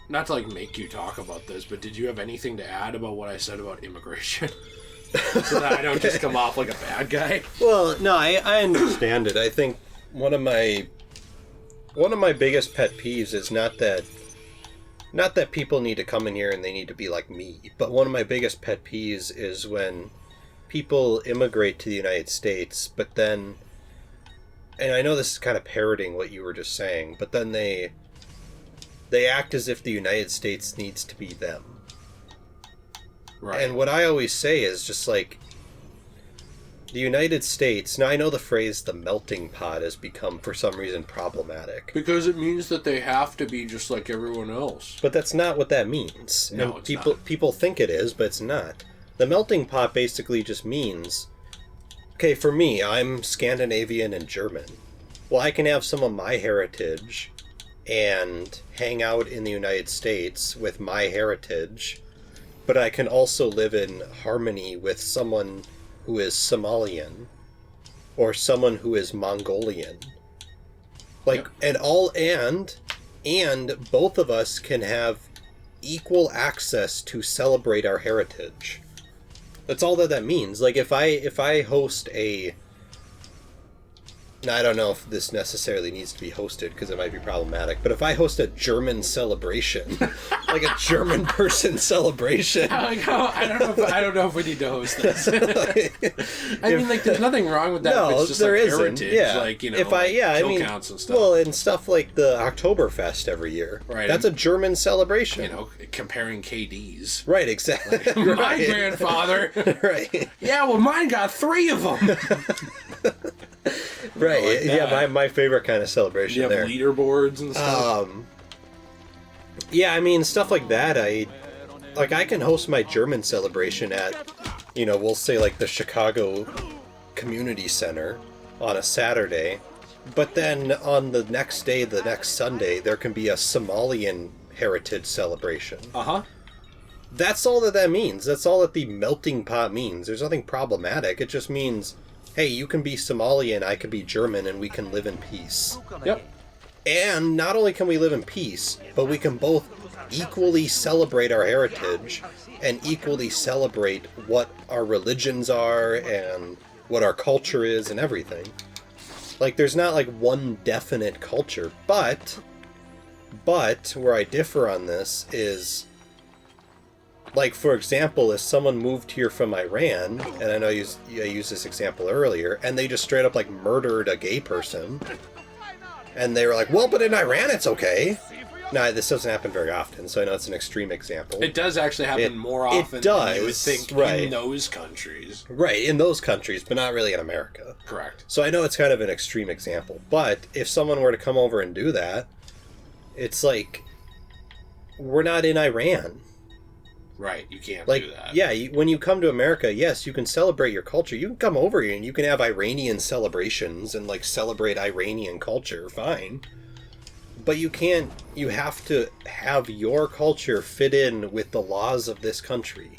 not to like make you talk about this, but did you have anything to add about what I said about immigration? So that I don't just come off like a bad guy? Well, no, I understand it. I think one of my biggest pet peeves is not that people need to come in here and they need to be like me, but one of my biggest pet peeves is when people immigrate to the United States, but then, and I know this is kind of parroting what you were just saying, but then they act as if the United States needs to be them. Right. And what I always say is just like, the United States, now I know the phrase the melting pot has become for some reason problematic. Because it means that they have to be just like everyone else. But that's not what that means. No, and it's people, not. People think it is, but it's not. The melting pot basically just means, okay, for me, I'm Scandinavian and German. Well, I can have some of my heritage and hang out in the United States with my heritage, but I can also live in harmony with someone who is Somalian or someone who is Mongolian. Like, Yep. and both of us can have equal access to celebrate our heritage. That's all that means. Like, if I host a... Now, I don't know if this necessarily needs to be hosted because it might be problematic, but if I host a German celebration, like a German person celebration... I don't know if we need to host this. I mean, like, there's nothing wrong with that. No, if it's just there like isn't. heritage, Yeah. like, you know, if I kill counts and stuff. Well, and stuff like the Oktoberfest every year. Right. That's a German celebration. You know, comparing KDs. Right, exactly. My Right. grandfather. Right. Yeah, well, mine got 3 of them. Right. Like Yeah, that. my favorite kind of celebration You have there. leaderboards and stuff. Yeah, I mean, stuff like that, I can host my German celebration at, we'll say like the Chicago Community Center on a Saturday, but then on the next day, the next Sunday, there can be a Somalian heritage celebration. Uh-huh. That's all that means. That's all that the melting pot means. There's nothing problematic. It just means, hey, you can be Somalian, I can be German, and we can live in peace. Yep. And not only can we live in peace, but we can both equally celebrate our heritage and equally celebrate what our religions are and what our culture is and everything. Like, there's not like one definite culture, but where I differ on this is, like, for example, if someone moved here from Iran, and I know I used this example earlier, and they just straight up, like, murdered a gay person, and they were like, well, but in Iran it's okay. Now, this doesn't happen very often, so I know it's an extreme example. It does actually happen more often than you would think in those countries. Right, in those countries, but not really in America. Correct. So I know it's kind of an extreme example, but if someone were to come over and do that, it's like, we're not in Iran. Right, you can't Like, do that. yeah, when you come to America, yes, you can celebrate your culture. You can come over here and you can have Iranian celebrations and, like, celebrate Iranian culture, fine. But you have to have your culture fit in with the laws of this country.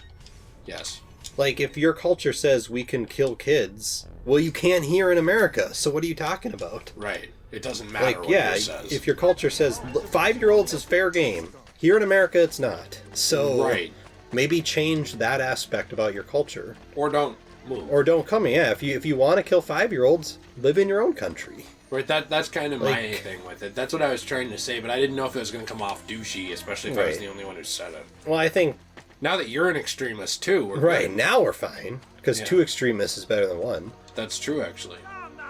Yes. Like, if your culture says we can kill kids, well, you can't here in America, so what are you talking about? Right. It doesn't matter Like, what yeah, it says. if your culture says 5-year-olds is fair game, here in America it's not. So right. maybe change that aspect about your culture. Or don't move. Or don't come. Yeah, if you want to kill 5-year-olds, live in your own country. Right, that's kind of my Like- thing with it. That's what I was trying to say, but I didn't know if it was going to come off douchey, especially if I was Right. the only one who said it. Well, I think Now that you're an extremist too, we're right good. now we're fine because Yeah. 2 extremists is better than 1. That's true, actually.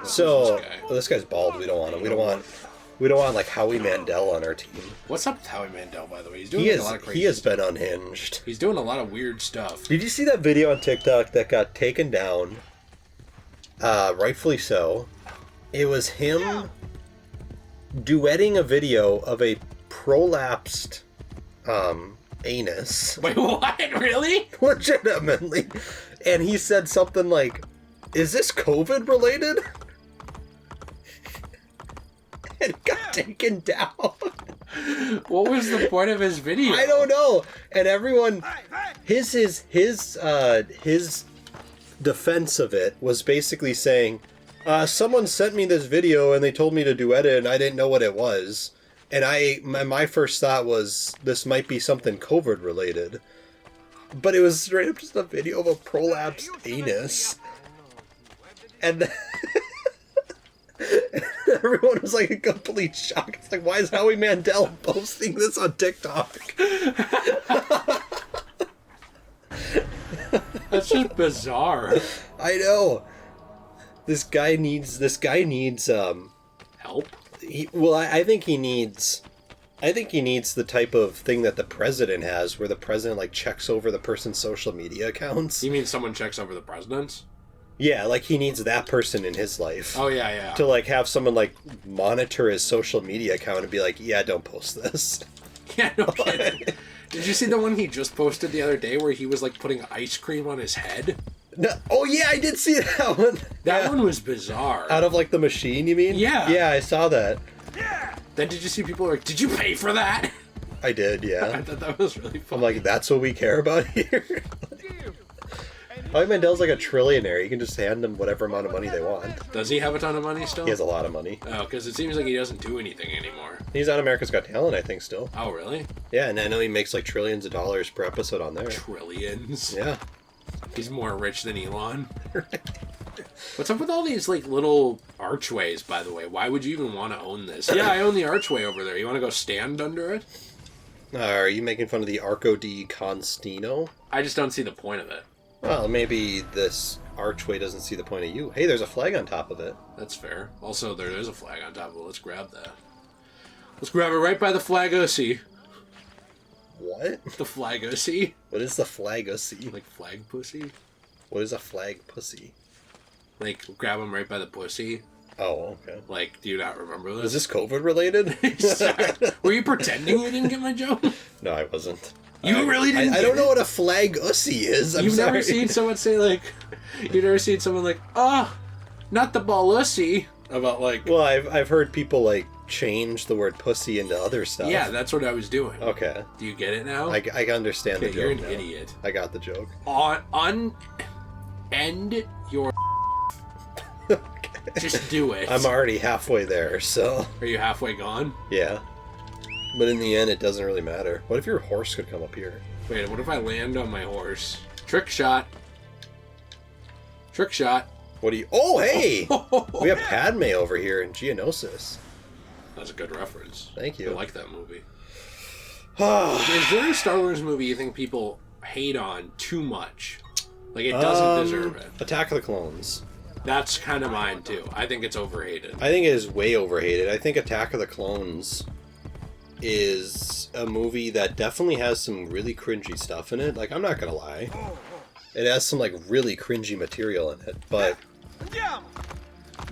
So this guy? well, this guy's bald. We don't want him. We don't want like Howie Mandel on our team. What's up with Howie Mandel, by the way? He's doing He a lot of crazy has stuff. been unhinged. He's doing a lot of weird stuff. Did you see that video on TikTok that got taken down? Rightfully so. It was him duetting a video of a prolapsed anus. Wait, what? Really? Legitimately. And he said something like, is this COVID related? And it got taken down. What was the point of his video? I don't know. And everyone, his defense of it was basically saying, someone sent me this video and they told me to duet it and I didn't know what it was. And my first thought was this might be something COVID related. But it was straight up just a video of a prolapsed anus. And then everyone was like in complete shock. It's like, why is Howie Mandel posting this on TikTok? That's just bizarre. I know. This guy needs Help? I think he needs the type of thing that the president has, where the president like checks over the person's social media accounts. You mean someone checks over the president's? Yeah, like he needs that person in his life. Oh yeah. To like have someone like monitor his social media account and be like, yeah, don't post this. Yeah, no kidding. Did you see the one he just posted the other day where he was like putting ice cream on his head? No, oh yeah, I did see that one. That one was bizarre. Out of like the machine, you mean? Yeah. Yeah, I saw that. Then did you see people like, did you pay for that? I did, yeah. I thought that was really fun. I'm like, that's what we care about here? Howie Mandel's like a trillionaire. You can just hand them whatever amount of money they want. Does he have a ton of money still? He has a lot of money. Oh, because it seems like he doesn't do anything anymore. He's on America's Got Talent, I think, still. Oh, really? Yeah, and I know he makes like trillions of dollars per episode on there. Trillions? Yeah. He's more rich than Elon. What's up with all these like little archways, by the way? Why would you even want to own this? Yeah, I own the archway over there. You want to go stand under it? Are you making fun of the Arco di Constantino? I just don't see the point of it. Well, maybe this archway doesn't see the point of you. Hey, there's a flag on top of it. That's fair. Also, there is a flag on top of it. Let's grab that. Let's grab it right by the flag OC. What? The flag OC? What is the flag OC? Like flag pussy? What is a flag pussy? Like, grab him right by the pussy. Oh, okay. Like, do you not remember this? Is this COVID related? Were you pretending you didn't get my joke? No, I wasn't. You really didn't I don't know what a flag ussy is. You've never seen someone say, like... You've never seen someone like, not the ball ussy. About, like... Well, I've heard people, like, change the word pussy into other stuff. Yeah, that's what I was doing. Okay. Do you get it now? I understand the joke. You're an now. idiot. I got the joke. End your... Just do it. I'm already halfway there, so... Are you halfway gone? Yeah. But in the end, it doesn't really matter. What if your horse could come up here? Wait, what if I land on my horse? Trick shot. Trick shot. What do you... Oh, hey! We have Padme over here in Geonosis. That's a good reference. Thank you. I like that movie. Is there a Star Wars movie you think people hate on too much? Like, it doesn't deserve it. Attack of the Clones. That's kind of mine, too. I think it's overhated. I think it is way overhated. I think Attack of the Clones is a movie that definitely has some really cringy stuff in it. Like, I'm not gonna lie. It has some, like, really cringy material in it, but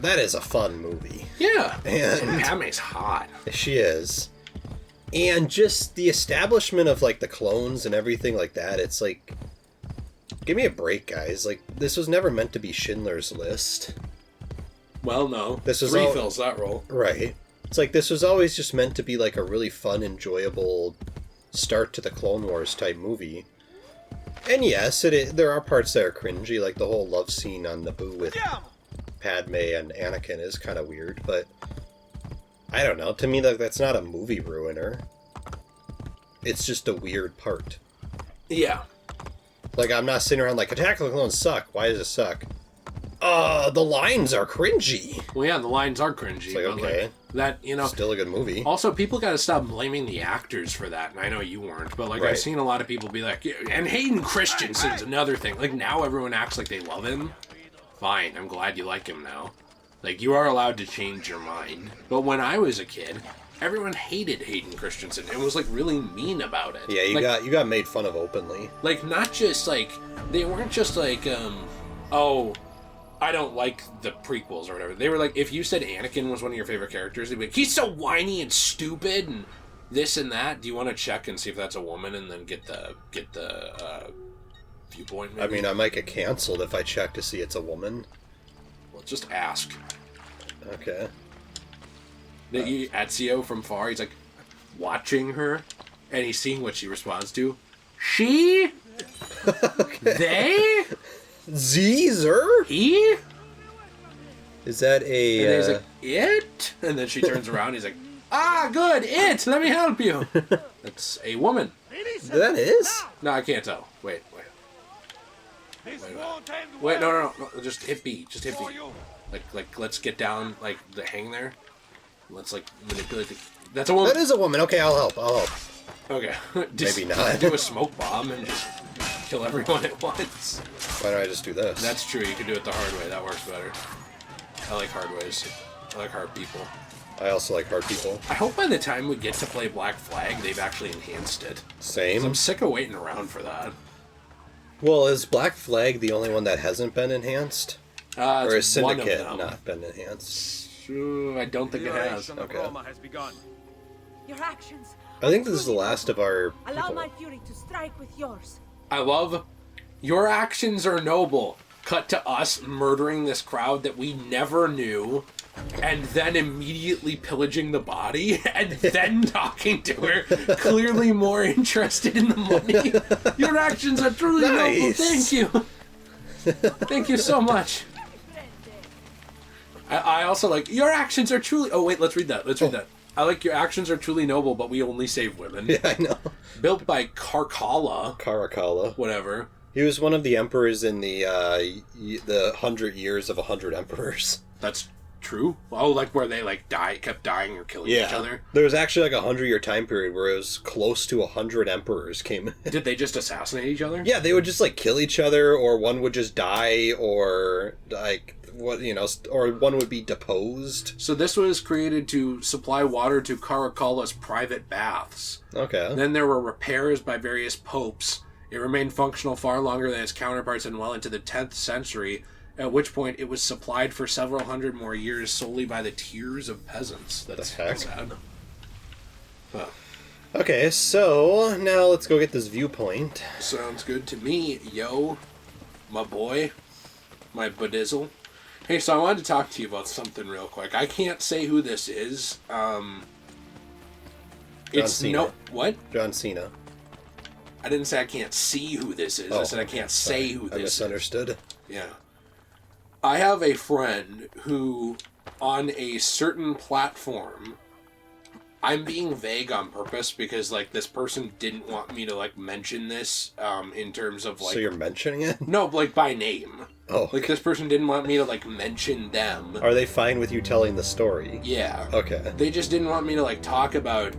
that is a fun movie. Yeah. And Padme's hot. She is. And just the establishment of, like, the clones and everything like that, it's like... Give me a break, guys. Like, this was never meant to be Schindler's List. Well, no. This was refills that role. Right. It's like, this was always just meant to be, like, a really fun, enjoyable start to the Clone Wars type movie. And yes, there are parts that are cringy, like the whole love scene on Naboo with Padme and Anakin is kind of weird, but I don't know. To me, that's not a movie ruiner. It's just a weird part. Yeah. Like, I'm not sitting around like, Attack of the Clones suck. Why does it suck? The lines are cringy. Well, yeah, the lines are cringy. It's like, okay. Like, that, you know... Still a good movie. Also, people gotta stop blaming the actors for that, and I know you weren't, but, like, Right. I've seen a lot of people be like, and Hayden Christensen's another thing. Like, now everyone acts like they love him. Fine, I'm glad you like him now. Like, you are allowed to change your mind. But when I was a kid, everyone hated Hayden Christensen and was, like, really mean about it. Yeah, you got made fun of openly. Like, not just, like, they weren't just like, oh, I don't like the prequels or whatever. They were like, if you said Anakin was one of your favorite characters, they'd be like, he's so whiny and stupid and this and that. Do you want to check and see if that's a woman and then get the viewpoint? Maybe? I mean, I might get canceled if I check to see it's a woman. Well, just ask. Okay. Ezio from far, he's like watching her and he's seeing what she responds to. She? Okay. They? Zeezer? He? Is that a... And then he's like, it? And then she turns around, he's like, Ah, good. Let me help you. That's a woman. That is? No, I can't tell. Wait. Wait, no. Just hit B. Just hit B. Like, let's get down, like, the hang there. Let's, like, manipulate the... That's a woman. That is a woman. Okay, I'll help. Okay. Maybe not. Do a smoke bomb and just kill everyone at once. Why don't I just do this? That's true. You can do it the hard way. That works better. I like hard ways. I like hard people. I also like hard people. I hope by the time we get to play Black Flag, they've actually enhanced it. 'Cause Same. I'm sick of waiting around for that. Well, is Black Flag the only one that hasn't been enhanced? Or has It's one of Syndicate them. not been enhanced? I don't think it has. Okay. Your actions. I think this is the last of our Allow people. my fury to strike with yours. I love your actions are noble. Cut to us murdering this crowd that we never knew, and then immediately pillaging the body, and then talking to her, clearly more interested in the money. Your actions are truly noble. Nice. Thank you. Thank you so much. I also like your actions are truly. Oh wait, let's read that. I like your actions are truly noble, but we only save women. Yeah, I know. Built by Carcalla. Whatever. He was one of the emperors in the 100 years of 100 emperors. That's true. Oh, like where they like kept dying or killing each other. There was actually like a 100-year time period where it was close to 100 emperors came in. Did they just assassinate each other? Yeah, they would just like kill each other, or one would just die, or like or one would be deposed. So this was created to supply water to Caracalla's private baths. Okay. Then there were repairs by various popes. It remained functional far longer than its counterparts and well into the 10th century, at which point it was supplied for several hundred more years solely by the tears of peasants. That's heck? sad. Huh. Okay, so now let's go get this viewpoint. Sounds good to me, yo. My boy. My badizzle. Hey, so I wanted to talk to you about something real quick. I can't say who this is. It's Cena. What? John Cena. I didn't say I can't see who this is. I said I can't say who this is. I misunderstood. Yeah. I have a friend who, on a certain platform, I'm being vague on purpose because, like, this person didn't want me to, like, mention this, in terms of, like... So you're mentioning it? No, like, by name. Oh. Like, this person didn't want me to, like, mention them. Are they fine with you telling the story? Yeah. Okay. They just didn't want me to, like, talk about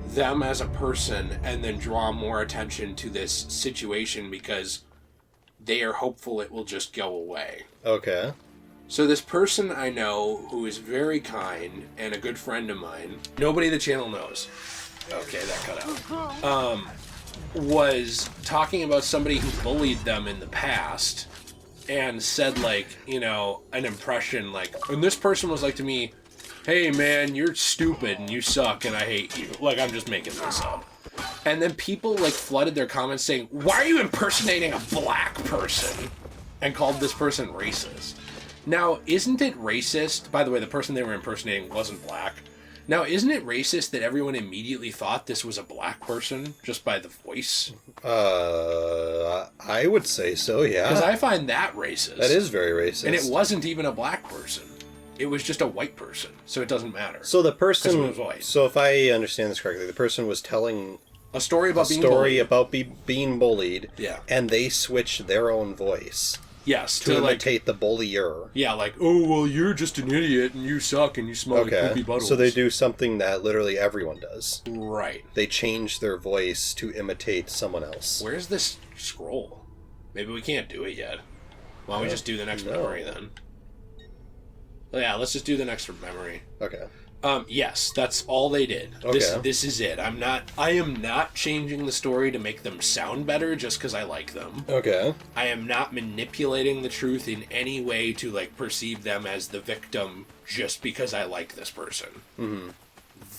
them as a person and then draw more attention to this situation because they are hopeful it will just go away. Okay. So this person I know who is very kind and a good friend of mine, nobody the channel knows. Okay, that cut out. Was talking about somebody who bullied them in the past and said, like, you know, an impression like, and this person was like to me, hey man, you're stupid and you suck and I hate you. Like, I'm just making this up. And then people, like, flooded their comments saying, why are you impersonating a black person? And called this person racist. Now, isn't it racist? By the way, the person they were impersonating wasn't black. Now, isn't it racist that everyone immediately thought this was a black person just by the voice? I would say so, yeah. Because I find that racist. That is very racist. And it wasn't even a black person. It was just a white person, so it doesn't matter. So the person... 'Cause it was white. So if I understand this correctly, the person was telling... A story about being bullied. Yeah. And they switched their own voice. Yes. To imitate the bullier. Yeah, like, oh, well, you're just an idiot and you suck and you smell like poopy buttholes. So they do something that literally everyone does. Right. They change their voice to imitate someone else. Where's this scroll? Maybe we can't do it yet. Why don't we just do the next memory then? Yeah, let's just do the next memory. Okay. Yes, that's all they did. Okay. This is it. I am not changing the story to make them sound better just because I like them. Okay. I am not manipulating the truth in any way to, like, perceive them as the victim just because I like this person. Mm-hmm.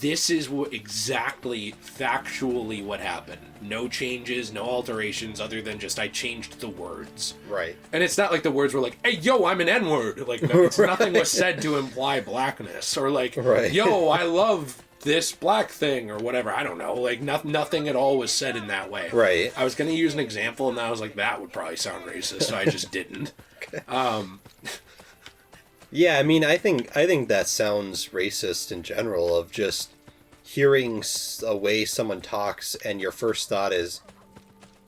This is exactly, factually what happened. No changes, no alterations, other than just I changed the words. Right. And it's not like the words were like, hey, yo, I'm an N-word. Like, no, it's nothing was said to imply blackness. Or like, yo, I love this black thing, or whatever. I don't know. Like, nothing at all was said in that way. Right. I was going to use an example, and I was like, that would probably sound racist, so I just didn't. Okay. Yeah, I mean, I think that sounds racist in general, of just hearing a way someone talks and your first thought is,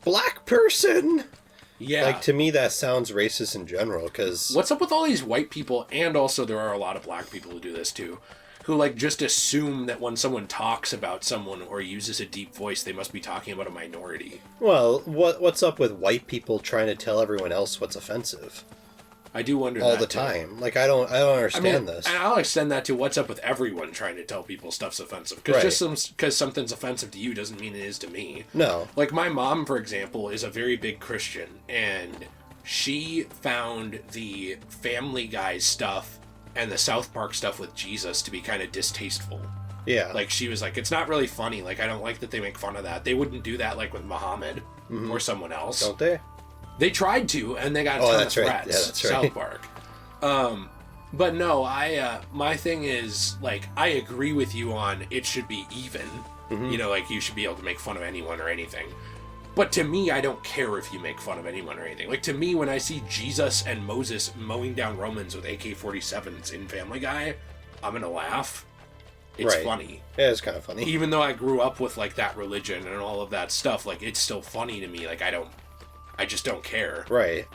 black person? Yeah. Like, to me, that sounds racist in general, because... What's up with all these white people, and also there are a lot of black people who do this too, who, like, just assume that when someone talks about someone or uses a deep voice, they must be talking about a minority. Well, what's up with white people trying to tell everyone else what's offensive? I do wonder all that the too. time. Like, I don't understand this. And I'll extend that to what's up with everyone trying to tell people stuff's offensive. Because because something's offensive to you doesn't mean it is to me. No. Like, my mom, for example, is a very big Christian, and she found the Family Guy stuff and the South Park stuff with Jesus to be kind of distasteful. Yeah. Like, she was like, it's not really funny. Like, I don't like that they make fun of that. They wouldn't do that, like, with Muhammad or someone else. Don't they? They tried to, and they got a ton of threats. Right. Yeah, that's right. South Park. But no, my thing is, like, I agree with you on it should be even. You know, like, you should be able to make fun of anyone or anything. But to me, I don't care if you make fun of anyone or anything. Like, to me, when I see Jesus and Moses mowing down Romans with AK-47s in Family Guy, I'm gonna laugh. It's funny. Yeah, it's kind of funny. Even though I grew up with, like, that religion and all of that stuff, like, it's still funny to me. Like, I just don't care. Right.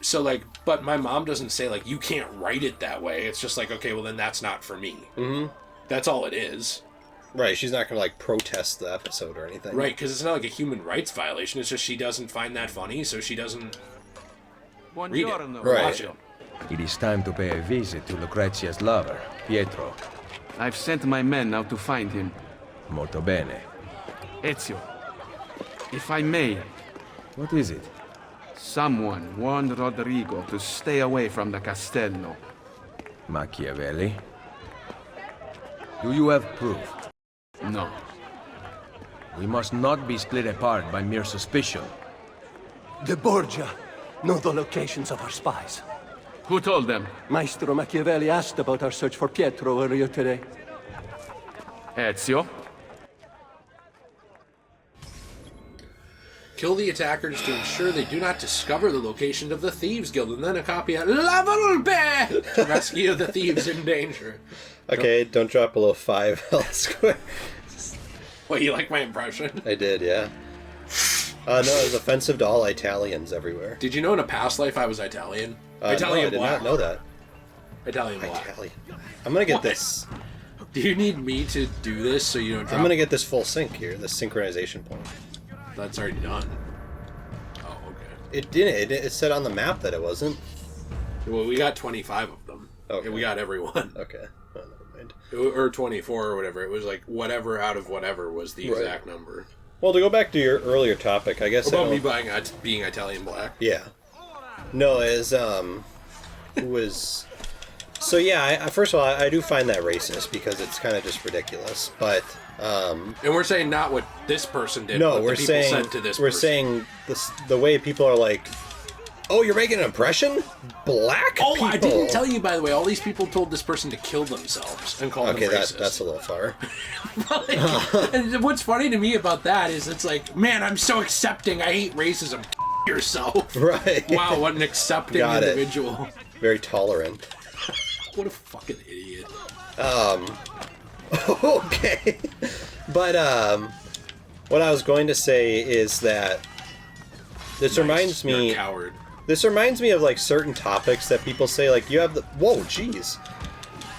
So, like, but my mom doesn't say, like, you can't write it that way. It's just like, okay, well, then that's not for me. That's all it is. Right, she's not going to, like, protest the episode or anything. Right, because it's not like a human rights violation. It's just she doesn't find that funny, so she doesn't read it or watch it. It is time to pay a visit to Lucrezia's lover, Pietro. I've sent my men out to find him. Molto bene. Ezio, if I may, What is it? someone warned Rodrigo to stay away from the Castello. Machiavelli? Do you have proof? No. We must not be split apart by mere suspicion. The Borgia know the locations of our spies. Who told them? Maestro Machiavelli asked about our search for Pietro earlier today. Ezio? Kill the attackers to ensure they do not discover the location of the Thieves Guild, and then a copy at La Volpe to rescue the thieves in danger. Okay, don't drop below 5 health square. Wait, you like my impression? I did, yeah. No, it was offensive to all Italians everywhere. Did you know in a past life I was Italian? Italian no, I did black. not know that. Italian black. Italian. I'm gonna get this. Do you need me to do this so you don't drop? I'm gonna get this full sync here, this synchronization point. That's already done. Oh, okay. It didn't. It said on the map that it wasn't. Well, we got 25 of them. Okay. We got everyone. Okay. Oh, never mind. Or 24 or whatever. It was like whatever out of whatever was the exact number. Well, to go back to your earlier topic, I guess. What about me being Italian black? Yeah. No, as who was. So yeah, first of all, I do find that racist because it's kind of just ridiculous. But and we're saying not what this person did. no, what we're the people saying said to this we're person. saying this, the way people are like, oh, you're making an impression, black. Oh, people. I didn't tell you, by the way. All these people told this person to kill themselves and call them racist. That's a little far. And what's funny to me about that is it's like, man, I'm so accepting. I hate racism. Yourself. Right. Wow, what an accepting Got it. individual. Very tolerant. What a fucking idiot. Okay. But what I was going to say is that this reminds You're me. a coward. This reminds me of like certain topics that people say, like, you have the jeez,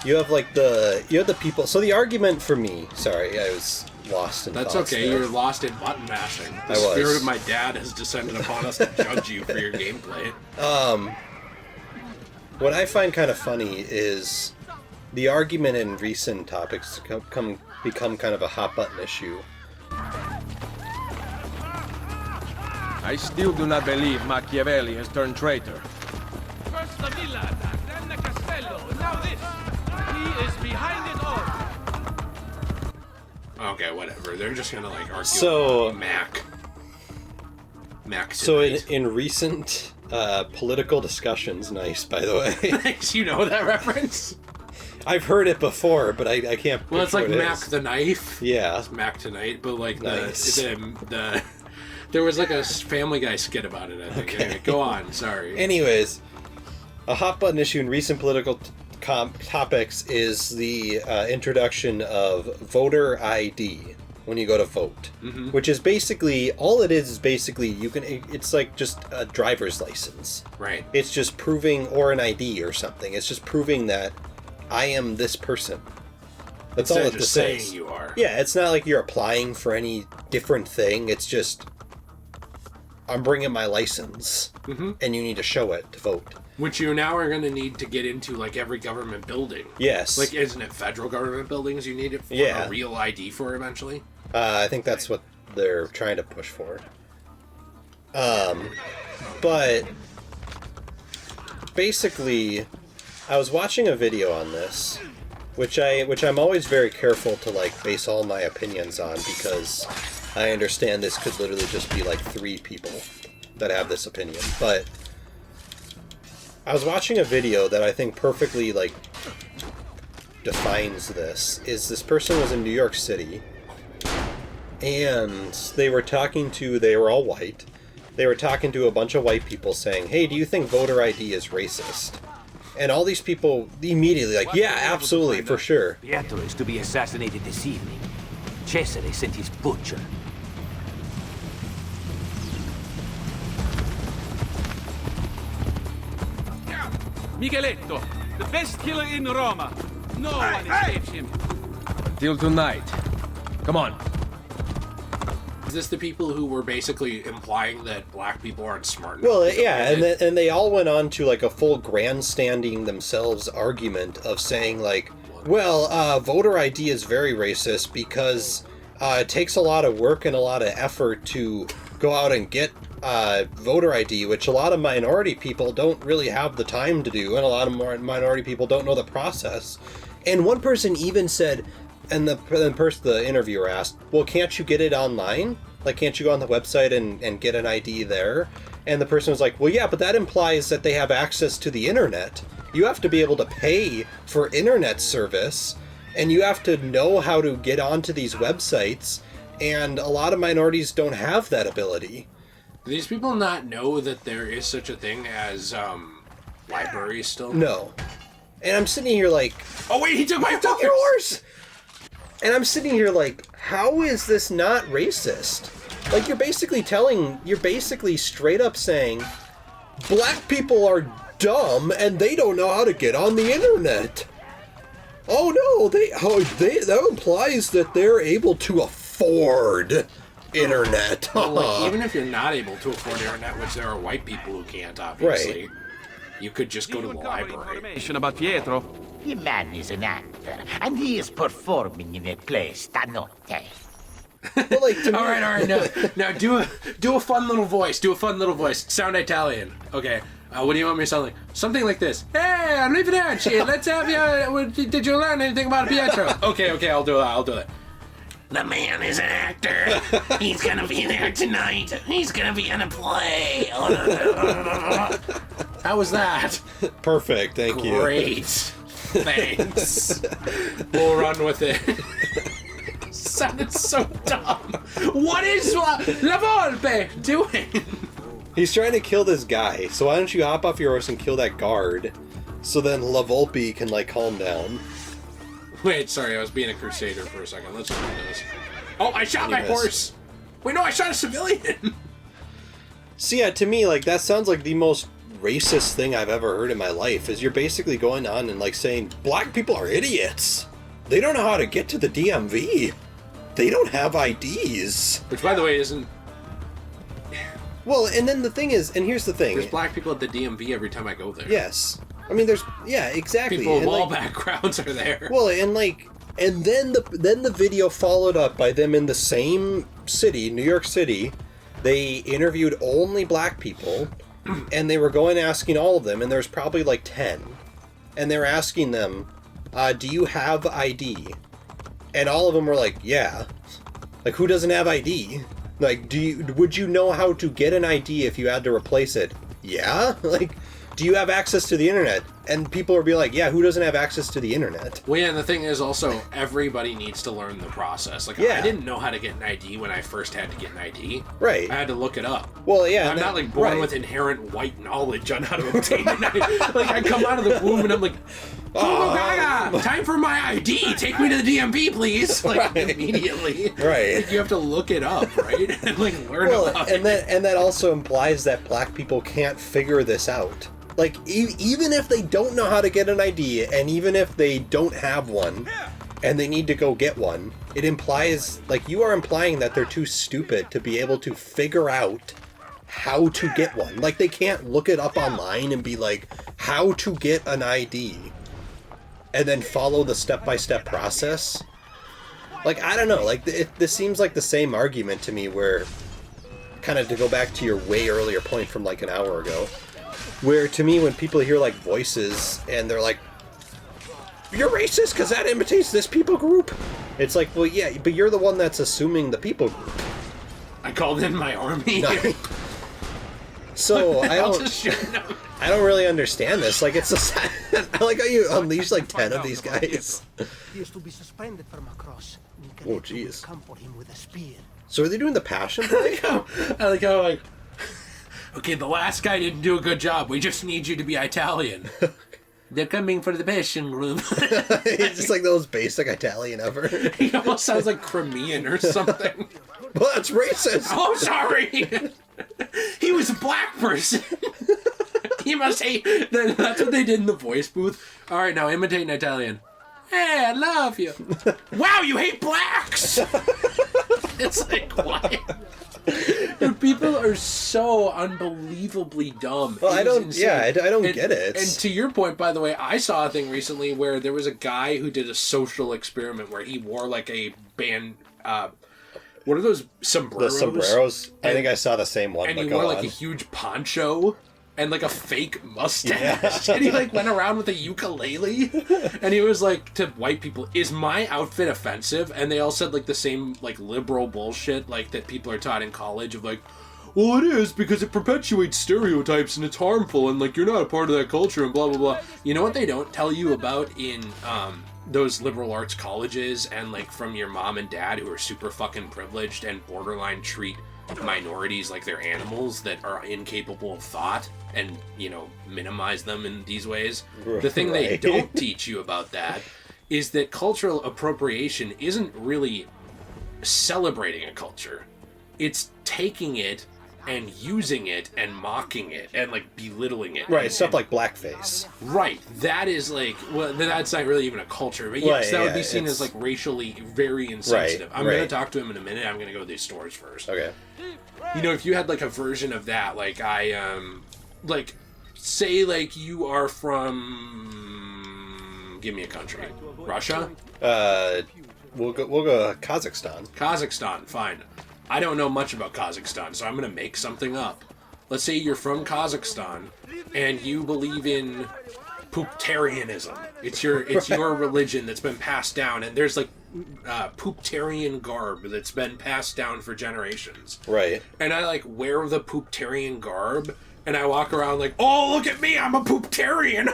you have the people. So the argument for me, sorry, I was lost in. That's thoughts okay. there. You're lost in button mashing. The I was. spirit of my dad has descended upon us to judge you for your gameplay. What I find kind of funny is the argument in recent topics become kind of a hot button issue. I still do not believe Machiavelli has turned traitor. First the villa attack, then the Castello, now this. He is behind it all. Okay, whatever. They're just gonna like argue So- about Mac. So tonight. in recent political discussions, nice, by the way. Thanks, you know that reference? I've heard it before, but I can't. Well, it's picture like what it Mac is. the knife. Yeah. It's Mac tonight, but like Nice. the there was like a Family Guy skit about it. I think. Okay. Anyway, go on. Sorry. Anyways, a hot button issue in recent political topics is the introduction of voter ID when you go to vote, which is basically all it is basically it's like just a driver's license. Right. It's just proving, or an ID or something. It's just proving that I am this person. That's Instead all of it just says. saying you are. Yeah, it's not like you're applying for any different thing. It's just I'm bringing my license, and you need to show it to vote. Which you now are going to need to get into, like, every government building. Yes. Like, isn't it federal government buildings you need it for Yeah. a real ID for eventually? I think that's what they're trying to push for. But basically, I was watching a video on this, which I'm always very careful to like base all my opinions on, because I understand this could literally just be like 3 people that have this opinion. But I was watching a video that I think perfectly like defines this. This person was in New York City, and they were all white. They were talking to a bunch of white people saying, hey, do you think voter ID is racist? And all these people immediately like, yeah, absolutely, for sure. Pietro is to be assassinated this evening. Cesare sent his butcher. Migueletto, the best killer in Roma. No one escapes him. Until tonight. Come on. Is this the people who were basically implying that black people aren't smart enough? Well, to yeah, vote? and they all went on to like a full grandstanding themselves argument of saying like, well, voter ID is very racist because it takes a lot of work and a lot of effort to go out and get voter ID, which a lot of minority people don't really have the time to do, and a lot of minority people don't know the process. And one person even said, and the interviewer asked, well, can't you get it online? Like, can't you go on the website and get an ID there? And the person was like, well, yeah, but that implies that they have access to the internet. You have to be able to pay for internet service, and you have to know how to get onto these websites, and a lot of minorities don't have that ability. Do these people not know that there is such a thing as libraries still? No. And I'm sitting here like, Oh wait, he took my took your horse! And I'm sitting here like, how is this not racist? Like, you're basically straight up saying, black people are dumb and they don't know how to get on the internet. Oh no, that implies that they're able to afford internet. Well, like, even if you're not able to afford internet, which there are white people who can't, obviously, Right. You could just go to the library. Information about Pietro. The man is an actor, and he is performing in a play stanotte. Well, like, to me, All right. Now do a fun little voice. Do a fun little voice. Sound Italian. Okay. What do you want me to sound like? Something like this. Hey, arrivederci. Let's have you. Did you learn anything about Pietro? Okay. I'll do it. The man is an actor. He's gonna be there tonight. He's gonna be in a play. How was that? perfect, thank you. Great. Thanks. We'll run with it. Sounded so dumb. What is La Volpe doing? He's trying to kill this guy, so why don't you hop off your horse and kill that guard, so then La Volpe can, like, calm down. Wait, sorry, I was being a crusader for a second. Let's do this. Oh, I shot my Anyways. horse! Wait, no, I shot a civilian! So yeah, to me, like, that sounds like the most racist thing I've ever heard in my life, is you're basically going on and, like, saying, black people are idiots! They don't know how to get to the DMV! They don't have IDs! Which, by the way, isn't... Well, and then the thing is, and here's the thing. There's black people at the DMV every time I go there. Yes. I mean, yeah, exactly. People of and, all like, backgrounds are there. well, and then the video followed up by them in the same city, New York City. They interviewed only black people, and they were going asking all of them, and there's probably like 10, and they're asking them, do you have ID? And all of them were like, yeah. Like, who doesn't have ID? Like, would you know how to get an ID if you had to replace it? Yeah? Like, do you have access to the internet? And people will be like, yeah, who doesn't have access to the internet? Well, yeah, and the thing is also, everybody needs to learn the process. Like, Yeah. I didn't know how to get an ID when I first had to get an ID. Right. I had to look it up. Well, yeah. I'm not, like, born with inherent white knowledge on how to obtain an ID. Like, I come out of the womb and I'm like, oh, Gaga, time for my ID. Take me to the DMV, please. Like, immediately. Right. Like, you have to look it up, right? And, like, learn about and it. that also implies that black people can't figure this out. Like, even if they don't know how to get an ID, and even if they don't have one, and they need to go get one, it implies, like, you are implying that they're too stupid to be able to figure out how to get one. Like, they can't look it up online and be like, how to get an ID, and then follow the step-by-step process. Like, I don't know, like, this seems like the same argument to me where, kind of to go back to your way earlier point from like an hour ago, where to me when people hear like voices and they're like, you're racist because that imitates this people group, it's like, well, yeah, but you're the one that's assuming the people group. I called in my army. No. So I don't really understand this. Like, it's a I like how you unleash like 10 of these guys. He is to be suspended from a cross. Oh, jeez. Come for him with a spear. So are they doing the passion play? I like how, like, okay, the last guy didn't do a good job. We just need you to be Italian. They're coming for the passion group. It's just like the most basic Italian ever. He almost sounds like Crimean or something. Well, that's racist. Oh, sorry. He was a black person. He must hate. That's what they did in the voice booth. All right, now imitate an Italian. Hey, I love you. Wow, you hate blacks. It's like, what? Dude, people are so unbelievably dumb. Well, I don't get it. And to your point, by the way, I saw a thing recently where there was a guy who did a social experiment where he wore like a band, what are those sombreros? The sombreros? I think I saw the same one. And he wore like a huge poncho and like a fake mustache. Yeah. And he like went around with a ukulele. And he was like to white people, is my outfit offensive? And they all said like the same like liberal bullshit like that people are taught in college of like, well, it is because it perpetuates stereotypes and it's harmful and like you're not a part of that culture and blah blah blah. You know what they don't tell you about in those liberal arts colleges and like from your mom and dad who are super fucking privileged and borderline treat minorities like they're animals that are incapable of thought and, you know, minimize them in these ways. The thing they don't teach you about that is that cultural appropriation isn't really celebrating a culture. It's taking it and using it and mocking it and like belittling it. Right, stuff like blackface. Right, that is like, well, that's not really even a culture, but yes, that would be seen as like racially very insensitive. I'm going to talk to him in a minute. I'm going to go to these stores first. Okay. You know, if you had like a version of that, like like say like you are from, give me a country, Russia. We'll go Kazakhstan. Kazakhstan, fine. I don't know much about Kazakhstan, so I'm going to make something up. Let's say you're from Kazakhstan, and you believe in pooptarianism. It's your religion that's been passed down, and there's like pooptarian garb that's been passed down for generations. Right. And I like wear the pooptarian garb, and I walk around like, oh, look at me, I'm a pooptarian.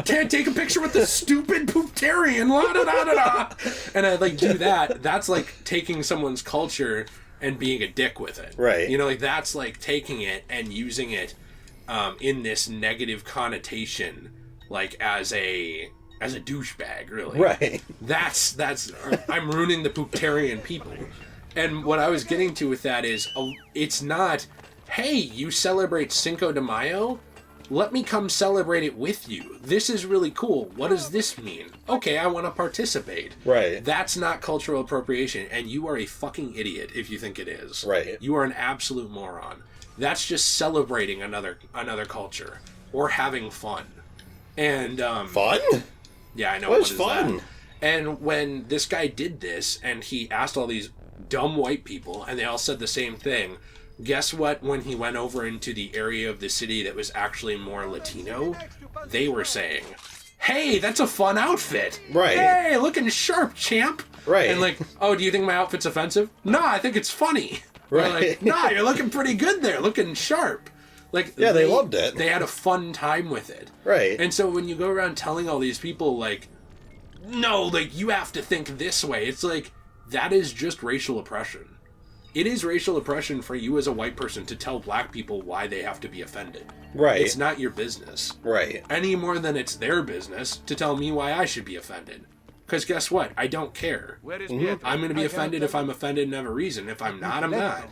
Can't take a picture with the stupid pooptarian. La da da da da. And I like do that. That's like taking someone's culture and being a dick with it. Right. You know, like that's like taking it and using it in this negative connotation, like as a douchebag, really. Right. That's I'm ruining the pooptarian people. And what I was getting to with that is, it's not, hey, you celebrate Cinco de Mayo? Let me come celebrate it with you. This is really cool. What does this mean? Okay, I want to participate. Right. That's not cultural appropriation, and you are a fucking idiot if you think it is. Right. You are an absolute moron. That's just celebrating another culture or having fun. And fun? Yeah, I know. What's what is fun? That? And when this guy did this, and he asked all these dumb white people, and they all said the same thing. Guess what? When he went over into the area of the city that was actually more Latino, they were saying, hey, that's a fun outfit. Right. Hey, looking sharp, champ. Right. And like, oh, do you think my outfit's offensive? No, I think it's funny. Right. Like, nah, you're looking pretty good there, looking sharp. Like, Yeah, they loved it. They had a fun time with it. Right. And so when you go around telling all these people, like, no, like, you have to think this way, it's like, that is just racial oppression. It is racial oppression for you as a white person to tell black people why they have to be offended. Right. It's not your business. Right. Any more than it's their business to tell me why I should be offended. Because guess what? I don't care. Where is I'm going to be offended if I'm offended and have a reason. If I'm not, I'm not.